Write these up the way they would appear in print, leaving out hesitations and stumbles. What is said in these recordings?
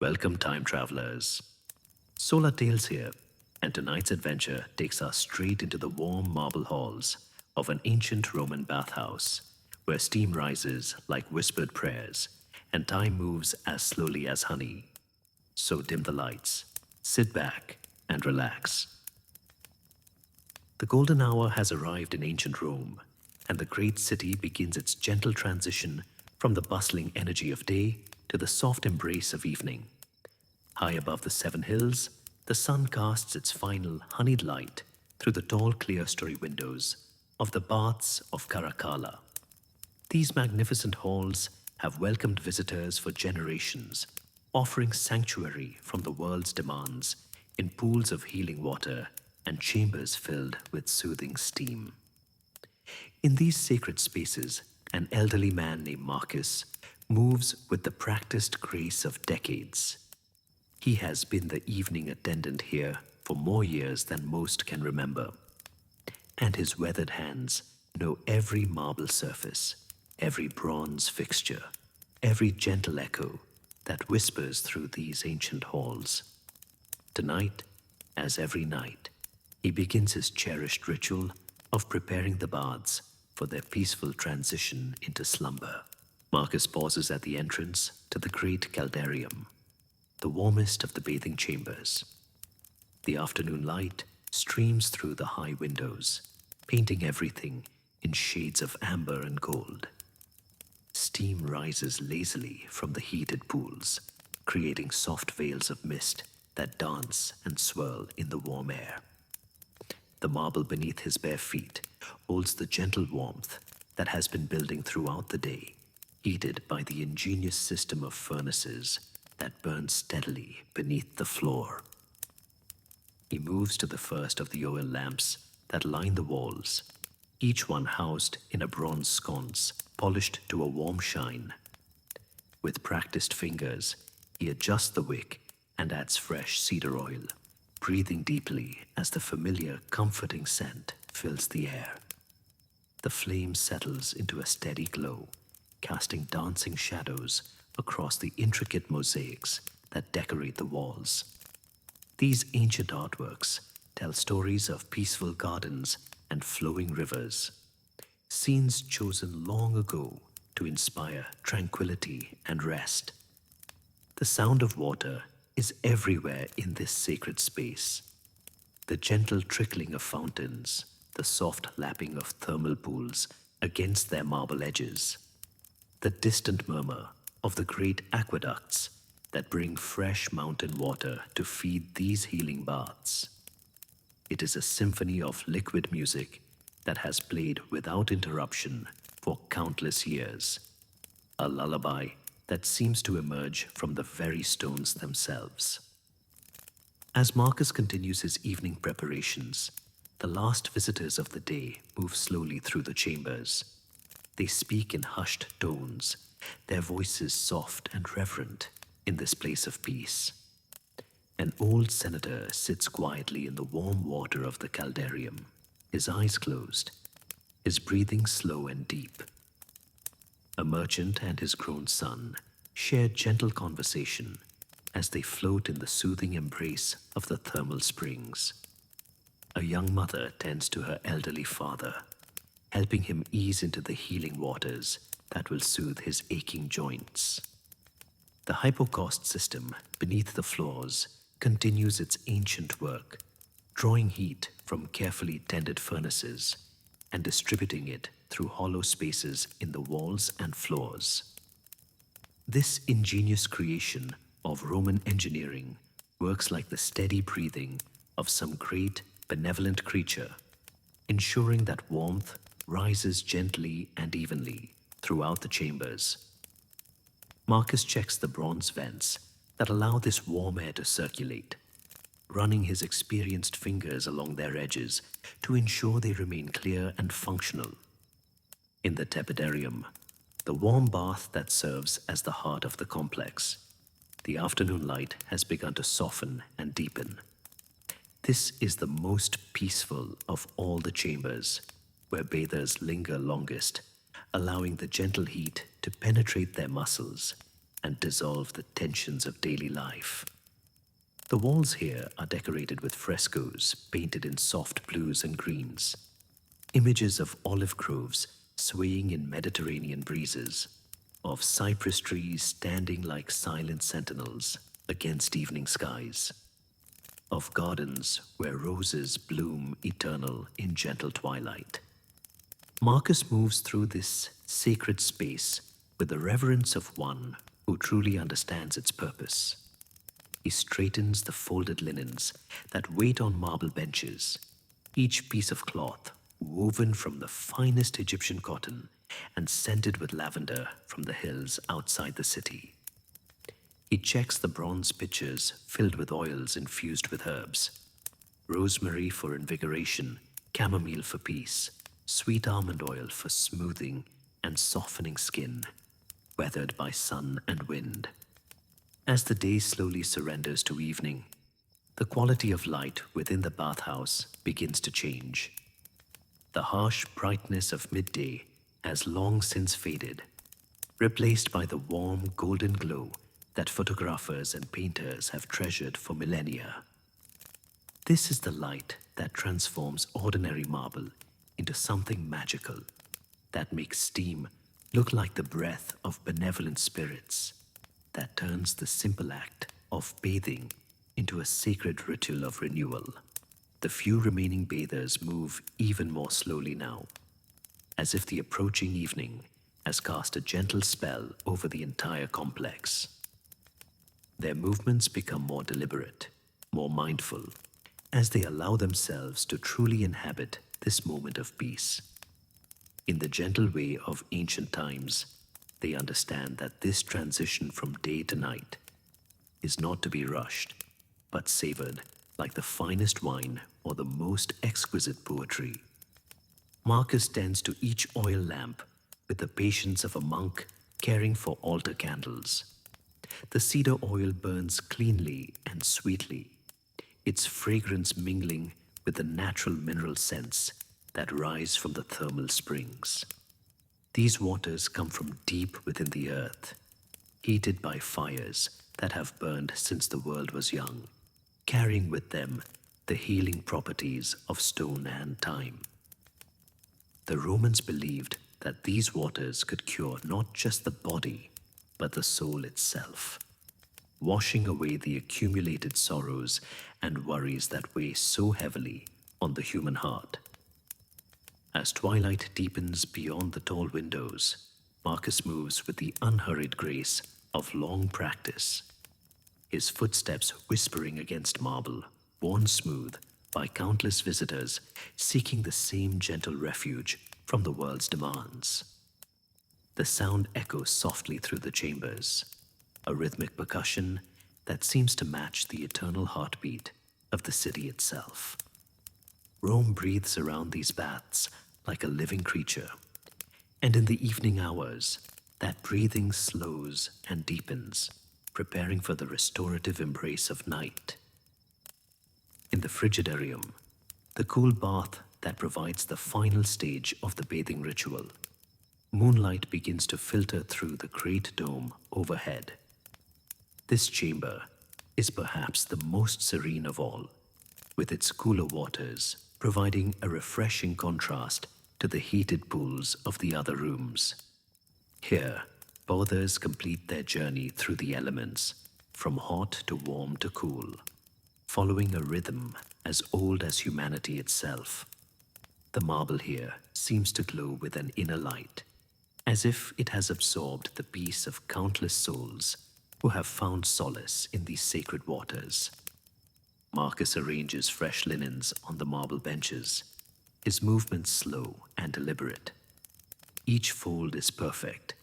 Welcome, time travelers. SolaTales here, and tonight's adventure takes us straight into the warm marble halls of an ancient Roman bathhouse, where steam rises like whispered prayers and time moves as slowly as honey. So dim the lights, sit back, and relax. The golden hour has arrived in ancient Rome, and the great city begins its gentle transition from the bustling energy of day to the soft embrace of evening. High above the seven hills, the sun casts its final honeyed light through the tall clerestory windows of the baths of Caracalla. These magnificent halls have welcomed visitors for generations, offering sanctuary from the world's demands in pools of healing water and chambers filled with soothing steam. In these sacred spaces, an elderly man named Marcus moves with the practiced grace of decades. He has been the evening attendant here for more years than most can remember, and his weathered hands know every marble surface, every bronze fixture, every gentle echo that whispers through these ancient halls. Tonight, as every night, he begins his cherished ritual of preparing the baths for their peaceful transition into slumber. Marcus pauses at the entrance to the great caldarium, the warmest of the bathing chambers. The afternoon light streams through the high windows, painting everything in shades of amber and gold. Steam rises lazily from the heated pools, creating soft veils of mist that dance and swirl in the warm air. The marble beneath his bare feet holds the gentle warmth that has been building throughout the day, heated by the ingenious system of furnaces that burn steadily beneath the floor. He moves to the first of the oil lamps that line the walls, each one housed in a bronze sconce polished to a warm shine. With practiced fingers, he adjusts the wick and adds fresh cedar oil, breathing deeply as the familiar, comforting scent fills the air. The flame settles into a steady glow, casting dancing shadows across the intricate mosaics that decorate the walls. These ancient artworks tell stories of peaceful gardens and flowing rivers, scenes chosen long ago to inspire tranquility and rest. The sound of water is everywhere in this sacred space. The gentle trickling of fountains, the soft lapping of thermal pools against their marble edges, the distant murmur of the great aqueducts that bring fresh mountain water to feed these healing baths. It is a symphony of liquid music that has played without interruption for countless years, a lullaby that seems to emerge from the very stones themselves. As Marcus continues his evening preparations, the last visitors of the day move slowly through the chambers. They speak in hushed tones, their voices soft and reverent in this place of peace. An old senator sits quietly in the warm water of the caldarium, his eyes closed, his breathing slow and deep. A merchant and his grown son share gentle conversation as they float in the soothing embrace of the thermal springs. A young mother tends to her elderly father, helping him ease into the healing waters that will soothe his aching joints. The hypocaust system beneath the floors continues its ancient work, drawing heat from carefully tended furnaces and distributing it through hollow spaces in the walls and floors. This ingenious creation of Roman engineering works like the steady breathing of some great, benevolent creature, ensuring that warmth rises gently and evenly throughout the chambers. Marcus checks the bronze vents that allow this warm air to circulate, running his experienced fingers along their edges to ensure they remain clear and functional. In the tepidarium, the warm bath that serves as the heart of the complex, the afternoon light has begun to soften and deepen. This is the most peaceful of all the chambers, where bathers linger longest, allowing the gentle heat to penetrate their muscles and dissolve the tensions of daily life. The walls here are decorated with frescoes painted in soft blues and greens, images of olive groves swaying in Mediterranean breezes, of cypress trees standing like silent sentinels against evening skies, of gardens where roses bloom eternal in gentle twilight. Marcus moves through this sacred space with the reverence of one who truly understands its purpose. He straightens the folded linens that wait on marble benches, each piece of cloth woven from the finest Egyptian cotton and scented with lavender from the hills outside the city. He checks the bronze pitchers filled with oils infused with herbs: rosemary for invigoration, chamomile for peace, sweet almond oil for smoothing and softening skin, weathered by sun and wind. As the day slowly surrenders to evening, the quality of light within the bathhouse begins to change. The harsh brightness of midday has long since faded, replaced by the warm golden glow that photographers and painters have treasured for millennia. This is the light that transforms ordinary marble into something magical, that makes steam look like the breath of benevolent spirits, that turns the simple act of bathing into a sacred ritual of renewal. The few remaining bathers move even more slowly now, as if the approaching evening has cast a gentle spell over the entire complex. Their movements become more deliberate, more mindful, as they allow themselves to truly inhabit this moment of peace. In the gentle way of ancient times, they understand that this transition from day to night is not to be rushed, but savored like the finest wine or the most exquisite poetry. Marcus tends to each oil lamp with the patience of a monk caring for altar candles. The cedar oil burns cleanly and sweetly, its fragrance mingling with the natural mineral scents that rise from the thermal springs. These waters come from deep within the earth, heated by fires that have burned since the world was young, carrying with them the healing properties of stone and time. The Romans believed that these waters could cure not just the body, but the soul itself, washing away the accumulated sorrows and worries that weigh so heavily on the human heart. As twilight deepens beyond the tall windows, Marcus moves with the unhurried grace of long practice, his footsteps whispering against marble, worn smooth by countless visitors seeking the same gentle refuge from the world's demands. The sound echoes softly through the chambers, a rhythmic percussion that seems to match the eternal heartbeat of the city itself. Rome breathes around these baths like a living creature, and in the evening hours, that breathing slows and deepens, preparing for the restorative embrace of night. In the frigidarium, the cool bath that provides the final stage of the bathing ritual, moonlight begins to filter through the great dome overhead. This chamber is perhaps the most serene of all, with its cooler waters providing a refreshing contrast to the heated pools of the other rooms. Here, bathers complete their journey through the elements, from hot to warm to cool, following a rhythm as old as humanity itself. The marble here seems to glow with an inner light, as if it has absorbed the peace of countless souls who have found solace in these sacred waters. Marcus arranges fresh linens on the marble benches, his movements slow and deliberate. Each fold is perfect,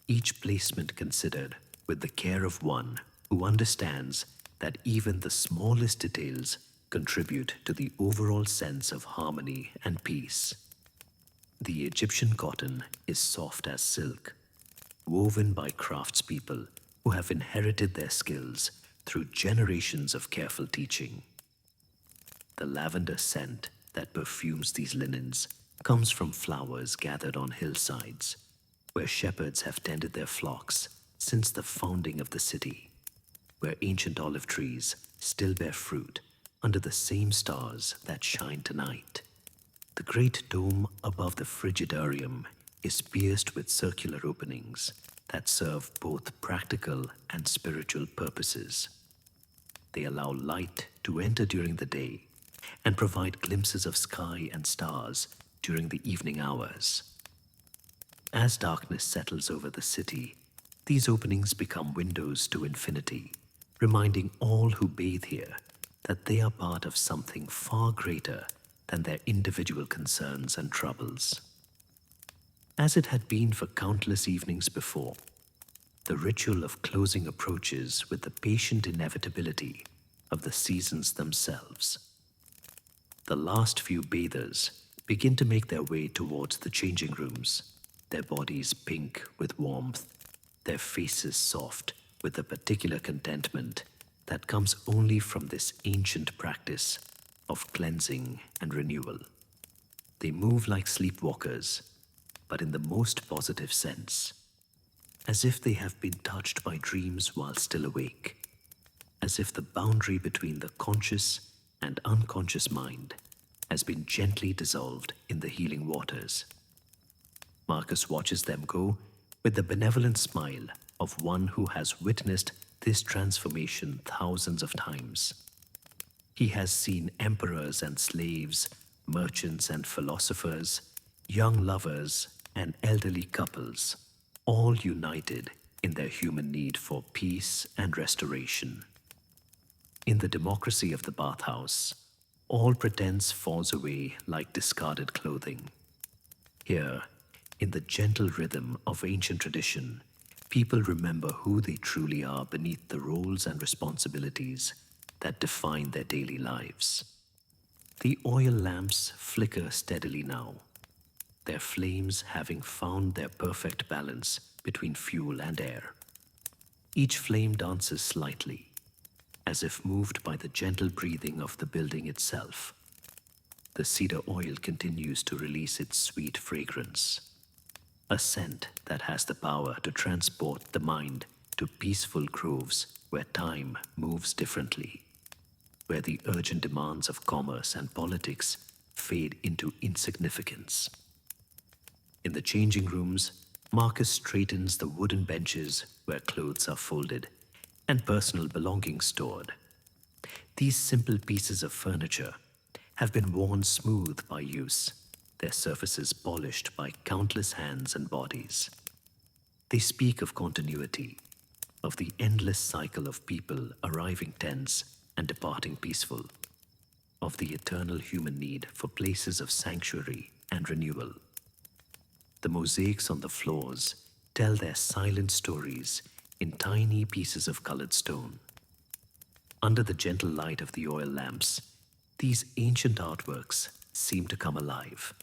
each placement considered with the care of one who understands that even the smallest details contribute to the overall sense of harmony and peace. The Egyptian cotton is soft as silk, woven by craftspeople who have inherited their skills through generations of careful teaching. The lavender scent that perfumes these linens comes from flowers gathered on hillsides, where shepherds have tended their flocks since the founding of the city, where ancient olive trees still bear fruit under the same stars that shine tonight. The great dome above the frigidarium is pierced with circular openings that serve both practical and spiritual purposes. They allow light to enter during the day and provide glimpses of sky and stars during the evening hours. As darkness settles over the city, these openings become windows to infinity, reminding all who bathe here that they are part of something far greater than their individual concerns and troubles. As it had been for countless evenings before, the ritual of closing approaches with the patient inevitability of the seasons themselves. The last few bathers begin to make their way towards the changing rooms, their bodies pink with warmth, their faces soft with a particular contentment that comes only from this ancient practice of cleansing and renewal. They move like sleepwalkers, but in the most positive sense, as if they have been touched by dreams while still awake, as if the boundary between the conscious and unconscious mind has been gently dissolved in the healing waters. Marcus watches them go with the benevolent smile of one who has witnessed this transformation thousands of times. He has seen emperors and slaves, merchants and philosophers, young lovers and elderly couples, all united in their human need for peace and restoration. In the democracy of the bathhouse, all pretense falls away like discarded clothing. Here, in the gentle rhythm of ancient tradition, people remember who they truly are beneath the roles and responsibilities that define their daily lives. The oil lamps flicker steadily now, their flames having found their perfect balance between fuel and air. Each flame dances slightly, as if moved by the gentle breathing of the building itself. The cedar oil continues to release its sweet fragrance, a scent that has the power to transport the mind to peaceful groves where time moves differently, where the urgent demands of commerce and politics fade into insignificance. In the changing rooms, Marcus straightens the wooden benches where clothes are folded and personal belongings stored. These simple pieces of furniture have been worn smooth by use, their surfaces polished by countless hands and bodies. They speak of continuity, of the endless cycle of people arriving tense and departing peaceful, of the eternal human need for places of sanctuary and renewal. The mosaics on the floors tell their silent stories in tiny pieces of colored stone. Under the gentle light of the oil lamps, these ancient artworks seem to come alive,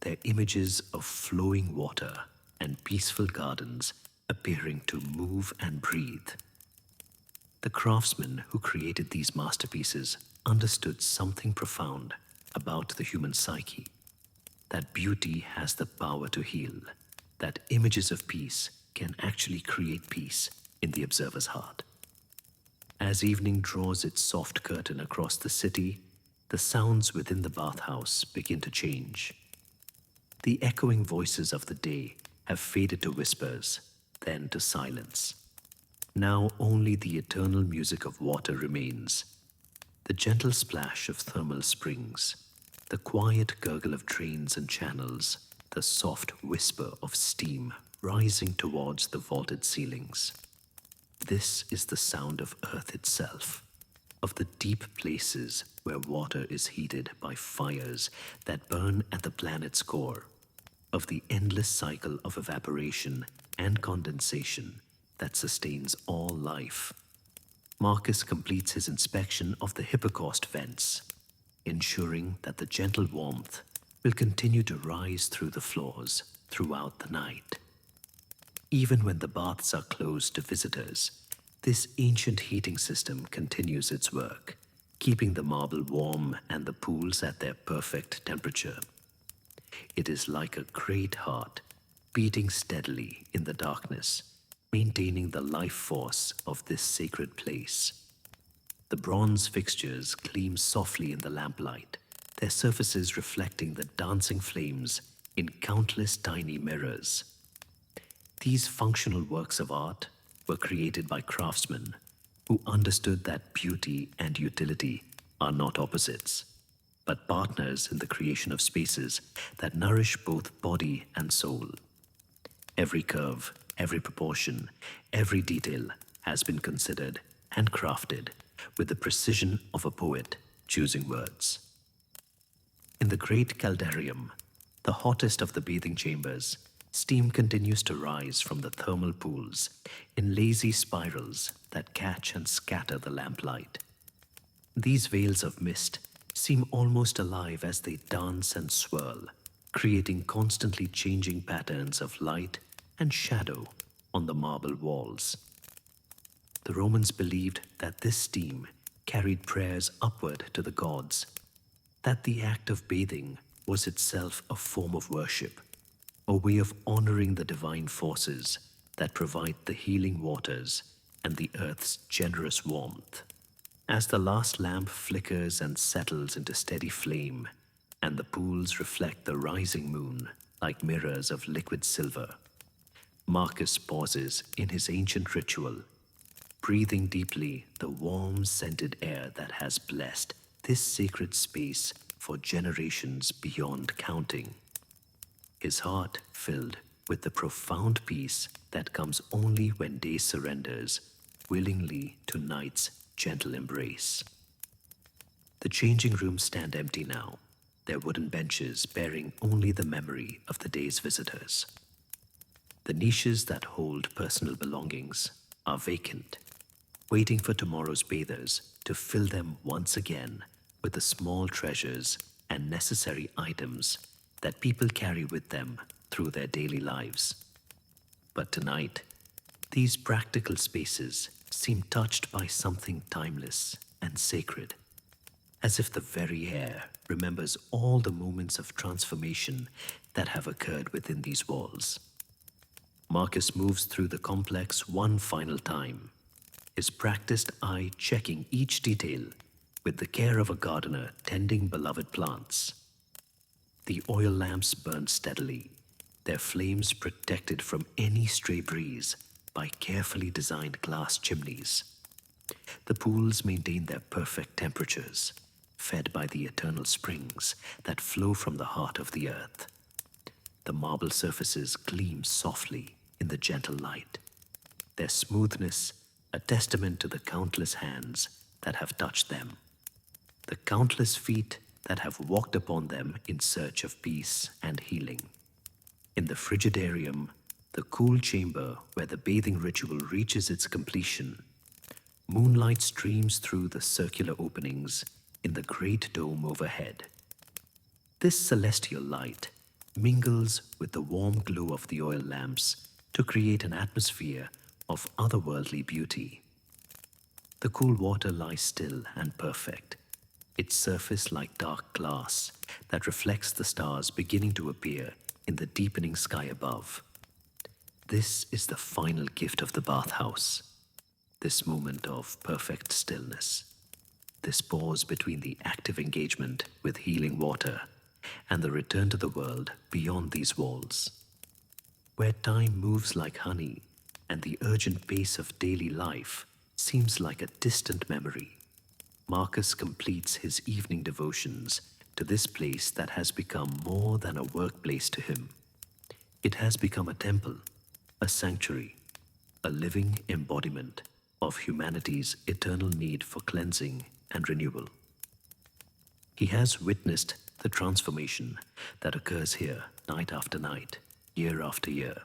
their images of flowing water and peaceful gardens appearing to move and breathe. The craftsmen who created these masterpieces understood something profound about the human psyche, that beauty has the power to heal, that images of peace can actually create peace in the observer's heart. As evening draws its soft curtain across the city, the sounds within the bathhouse begin to change. The echoing voices of the day have faded to whispers, then to silence. Now only the eternal music of water remains, the gentle splash of thermal springs, the quiet gurgle of drains and channels, the soft whisper of steam rising towards the vaulted ceilings. This is the sound of earth itself, of the deep places where water is heated by fires that burn at the planet's core, of the endless cycle of evaporation and condensation that sustains all life. Marcus completes his inspection of the hypocaust vents, ensuring that the gentle warmth will continue to rise through the floors throughout the night. Even when the baths are closed to visitors, this ancient heating system continues its work, keeping the marble warm and the pools at their perfect temperature. It is like a great heart beating steadily in the darkness, maintaining the life force of this sacred place. The bronze fixtures gleam softly in the lamplight, their surfaces reflecting the dancing flames in countless tiny mirrors. These functional works of art were created by craftsmen who understood that beauty and utility are not opposites, but partners in the creation of spaces that nourish both body and soul. Every curve, every proportion, every detail has been considered and crafted with the precision of a poet choosing words. In the great caldarium, the hottest of the bathing chambers, steam continues to rise from the thermal pools in lazy spirals that catch and scatter the lamplight. These veils of mist seem almost alive as they dance and swirl, creating constantly changing patterns of light and shadow on the marble walls. The Romans believed that this steam carried prayers upward to the gods, that the act of bathing was itself a form of worship, a way of honoring the divine forces that provide the healing waters and the earth's generous warmth. As the last lamp flickers and settles into steady flame, and the pools reflect the rising moon like mirrors of liquid silver, Marcus pauses in his ancient ritual, breathing deeply the warm, scented air that has blessed this sacred space for generations beyond counting. His heart filled with the profound peace that comes only when day surrenders willingly to night's gentle embrace. The changing rooms stand empty now, their wooden benches bearing only the memory of the day's visitors. The niches that hold personal belongings are vacant, waiting for tomorrow's bathers to fill them once again with the small treasures and necessary items that people carry with them through their daily lives. But tonight, these practical spaces seem touched by something timeless and sacred, as if the very air remembers all the moments of transformation that have occurred within these walls. Marcus moves through the complex one final time, his practiced eye checking each detail with the care of a gardener tending beloved plants. The oil lamps burn steadily, their flames protected from any stray breeze by carefully designed glass chimneys. The pools maintain their perfect temperatures, fed by the eternal springs that flow from the heart of the earth. The marble surfaces gleam softly in the gentle light, their smoothness a testament to the countless hands that have touched them, the countless feet that have walked upon them in search of peace and healing. In the frigidarium, the cool chamber where the bathing ritual reaches its completion, moonlight streams through the circular openings in the great dome overhead. This celestial light mingles with the warm glow of the oil lamps to create an atmosphere of otherworldly beauty. The cool water lies still and perfect, its surface like dark glass that reflects the stars beginning to appear in the deepening sky above. This is the final gift of the bathhouse, this moment of perfect stillness, this pause between the active engagement with healing water and the return to the world beyond these walls, where time moves like honey and the urgent pace of daily life seems like a distant memory. Marcus completes his evening devotions to this place that has become more than a workplace to him. It has become a temple, a sanctuary, a living embodiment of humanity's eternal need for cleansing and renewal. He has witnessed the transformation that occurs here night after night, year after year,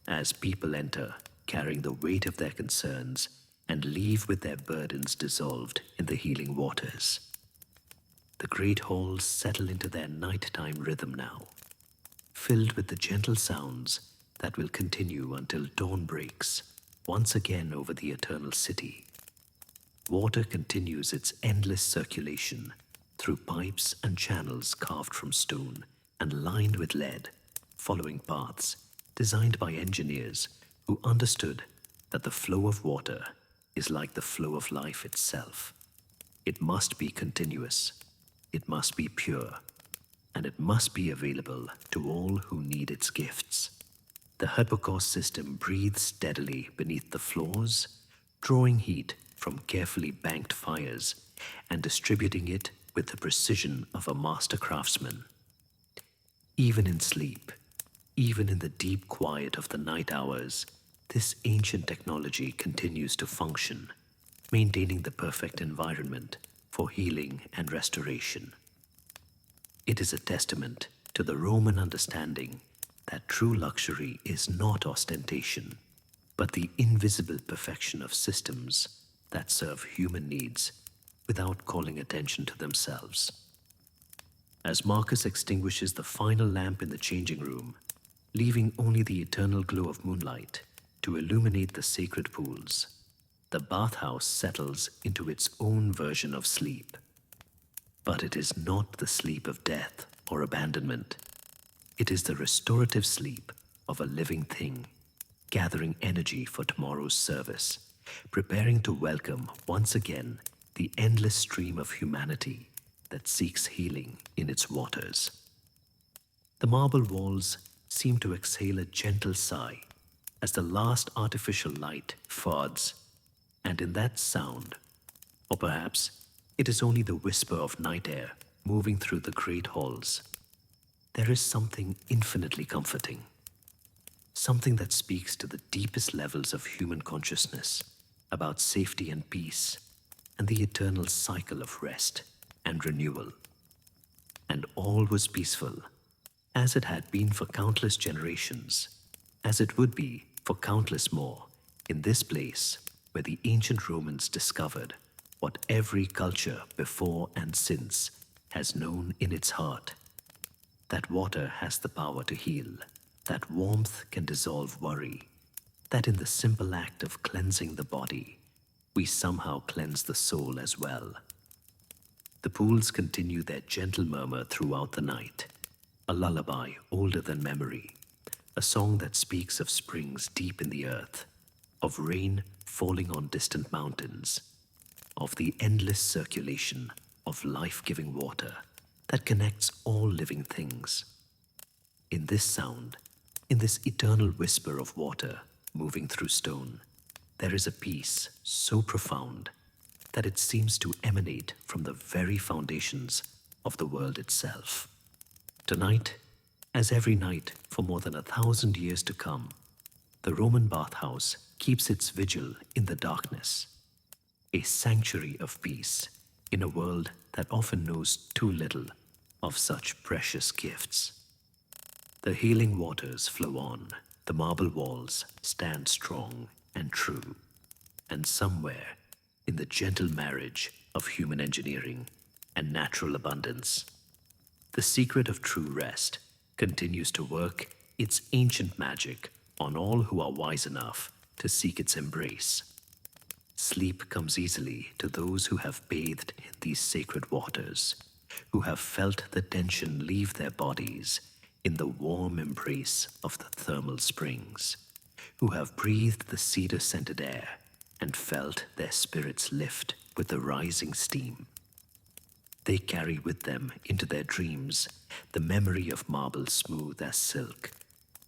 as people enter carrying the weight of their concerns and leave with their burdens dissolved in the healing waters. The great halls settle into their nighttime rhythm now, filled with the gentle sounds that will continue until dawn breaks once again over the eternal city. Water continues its endless circulation through pipes and channels carved from stone and lined with lead, following paths designed by engineers who understood that the flow of water is like the flow of life itself. It must be continuous, it must be pure, and it must be available to all who need its gifts. The hypocause system breathes steadily beneath the floors, drawing heat from carefully banked fires and distributing it with the precision of a master craftsman. Even in sleep, even in the deep quiet of the night hours, this ancient technology continues to function, maintaining the perfect environment for healing and restoration. It is a testament to the Roman understanding that true luxury is not ostentation, but the invisible perfection of systems that serve human needs without calling attention to themselves. As Marcus extinguishes the final lamp in the changing room, leaving only the eternal glow of moonlight to illuminate the sacred pools, the bathhouse settles into its own version of sleep. But it is not the sleep of death or abandonment. It is the restorative sleep of a living thing, gathering energy for tomorrow's service, preparing to welcome once again the endless stream of humanity that seeks healing in its waters. The marble walls seem to exhale a gentle sigh as the last artificial light fades, and in that sound, or perhaps it is only the whisper of night air moving through the great halls, there is something infinitely comforting, something that speaks to the deepest levels of human consciousness about safety and peace and the eternal cycle of rest and renewal. And all was peaceful, as it had been for countless generations, as it would be for countless more in this place where the ancient Romans discovered what every culture before and since has known in its heart: that water has the power to heal, that warmth can dissolve worry, that in the simple act of cleansing the body, we somehow cleanse the soul as well. The pools continue their gentle murmur throughout the night, a lullaby older than memory, a song that speaks of springs deep in the earth, of rain falling on distant mountains, of the endless circulation of life-giving water that connects all living things. In this sound, in this eternal whisper of water moving through stone, there is a peace so profound that it seems to emanate from the very foundations of the world itself. Tonight, as every night for more than 1,000 years to come, the Roman bathhouse keeps its vigil in the darkness, a sanctuary of peace in a world that often knows too little of such precious gifts. The healing waters flow on, the marble walls stand strong and true, and somewhere in the gentle marriage of human engineering and natural abundance, the secret of true rest continues to work its ancient magic on all who are wise enough to seek its embrace. Sleep comes easily to those who have bathed in these sacred waters, who have felt the tension leave their bodies in the warm embrace of the thermal springs, who have breathed the cedar-scented air and felt their spirits lift with the rising steam. They carry with them into their dreams the memory of marble smooth as silk,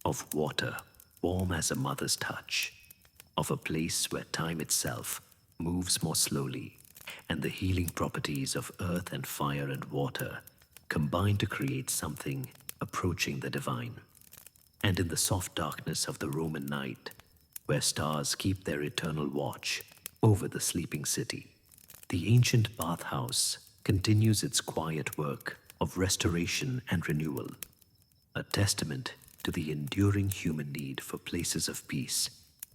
of water warm as a mother's touch, of a place where time itself moves more slowly, and the healing properties of earth and fire and water combine to create something approaching the divine. And in the soft darkness of the Roman night, where stars keep their eternal watch over the sleeping city, the ancient bathhouse continues its quiet work of restoration and renewal, a testament to the enduring human need for places of peace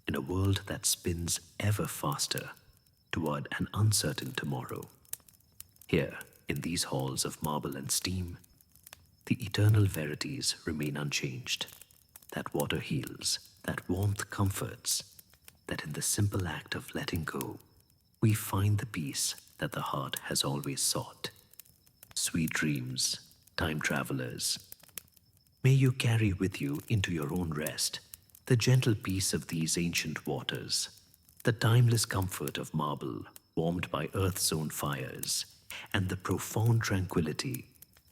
in a world that spins ever faster toward an uncertain tomorrow. Here, in these halls of marble and steam, the eternal verities remain unchanged. That water heals, that warmth comforts, that in the simple act of letting go, we find the peace that the heart has always sought. Sweet dreams, time travelers. May you carry with you into your own rest the The gentle peace of these ancient waters, the timeless comfort of marble warmed by earth's own fires, and the profound tranquility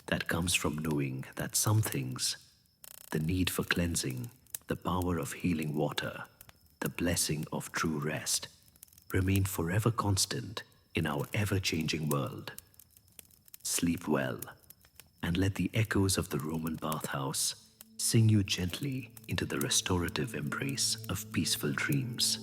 that comes from knowing that some things, the need for cleansing, the power of healing water, the blessing of true rest, remain forever constant in our ever-changing world. Sleep well, and let the echoes of the Roman bathhouse sing you gently into the restorative embrace of peaceful dreams.